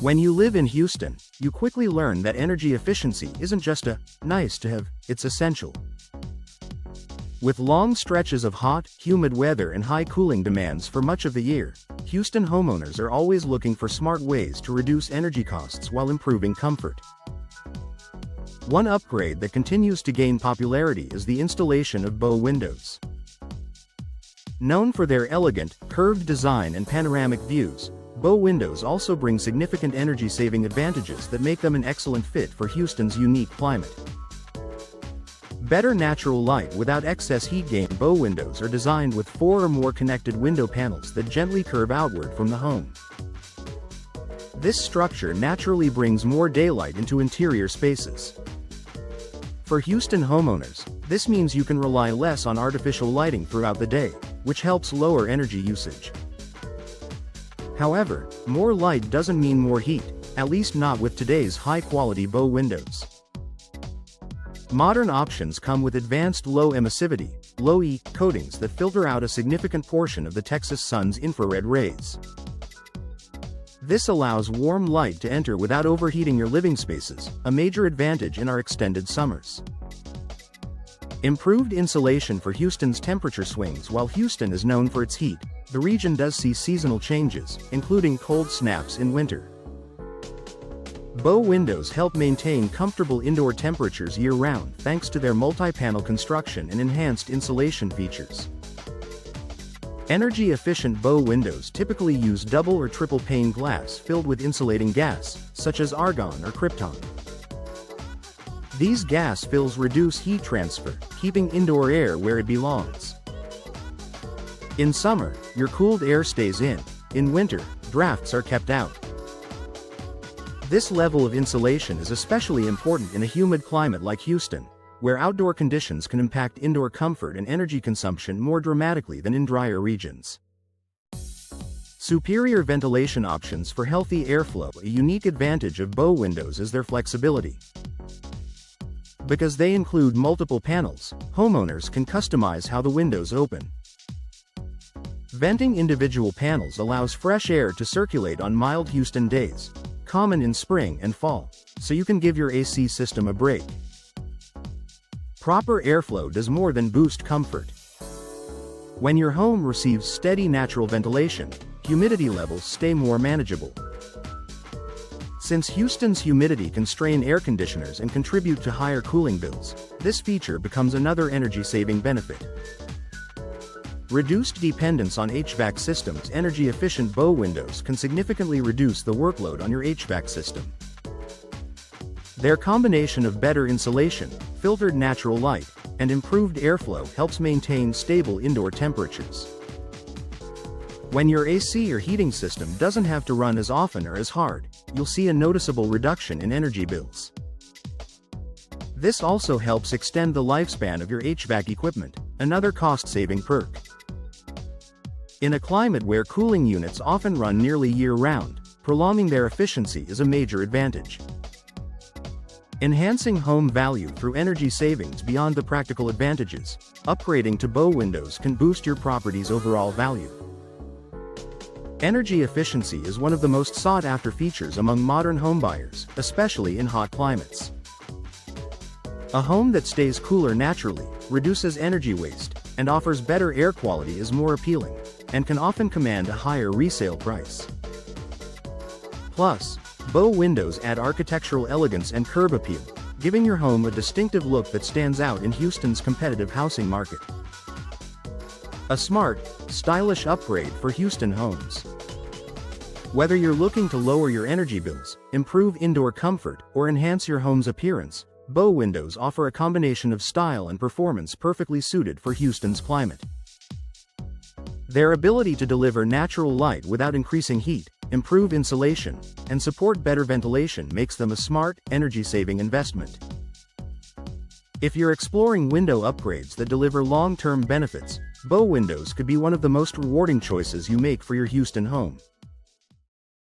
When you live in Houston, you quickly learn that energy efficiency isn't just a nice to have, it's essential. With long stretches of hot, humid weather and high cooling demands for much of the year, Houston homeowners are always looking for smart ways to reduce energy costs while improving comfort. One upgrade that continues to gain popularity is the installation of bow windows. Known for their elegant, curved design and panoramic views, bow windows also bring significant energy-saving advantages that make them an excellent fit for Houston's unique climate. Better natural light without excess heat gain. Bow windows are designed with 4 or more connected window panels that gently curve outward from the home. This structure naturally brings more daylight into interior spaces. For Houston homeowners, this means you can rely less on artificial lighting throughout the day, which helps lower energy usage. However, more light doesn't mean more heat, at least not with today's high-quality bow windows. Modern options come with advanced low emissivity, low-E, coatings that filter out a significant portion of the Texas sun's infrared rays. This allows warm light to enter without overheating your living spaces, a major advantage in our extended summers. Improved insulation for Houston's temperature swings. While Houston is known for its heat, the region does see seasonal changes, including cold snaps in winter. Bow windows help maintain comfortable indoor temperatures year-round thanks to their multi-panel construction and enhanced insulation features. Energy-efficient bow windows typically use double or triple pane glass filled with insulating gas, such as argon or krypton. These gas fills reduce heat transfer, keeping indoor air where it belongs. In summer, your cooled air stays in. In winter, drafts are kept out. This level of insulation is especially important in a humid climate like Houston, where outdoor conditions can impact indoor comfort and energy consumption more dramatically than in drier regions. Superior ventilation options for healthy airflow. A unique advantage of bow windows is their flexibility. Because they include multiple panels, homeowners can customize how the windows open. Venting individual panels allows fresh air to circulate on mild Houston days, common in spring and fall, so you can give your AC system a break. Proper airflow does more than boost comfort. When your home receives steady natural ventilation, humidity levels stay more manageable. Since Houston's humidity can strain air conditioners and contribute to higher cooling bills, this feature becomes another energy-saving benefit. Reduced dependence on HVAC systems. Energy-efficient bow windows can significantly reduce the workload on your HVAC system. Their combination of better insulation, filtered natural light, and improved airflow helps maintain stable indoor temperatures. When your AC or heating system doesn't have to run as often or as hard, you'll see a noticeable reduction in energy bills. This also helps extend the lifespan of your HVAC equipment, another cost-saving perk. In a climate where cooling units often run nearly year-round, prolonging their efficiency is a major advantage. Enhancing home value through energy savings. Beyond the practical advantages, upgrading to bow windows can boost your property's overall value. Energy efficiency is one of the most sought-after features among modern homebuyers, especially in hot climates. A home that stays cooler naturally, reduces energy waste, and offers better air quality is more appealing, and can often command a higher resale price. Plus, bow windows add architectural elegance and curb appeal, giving your home a distinctive look that stands out in Houston's competitive housing market. A smart, stylish upgrade for Houston homes. Whether you're looking to lower your energy bills, improve indoor comfort, or enhance your home's appearance, bow windows offer a combination of style and performance perfectly suited for Houston's climate. Their ability to deliver natural light without increasing heat, improve insulation, and support better ventilation makes them a smart, energy-saving investment. If you're exploring window upgrades that deliver long-term benefits, bow windows could be one of the most rewarding choices you make for your Houston home.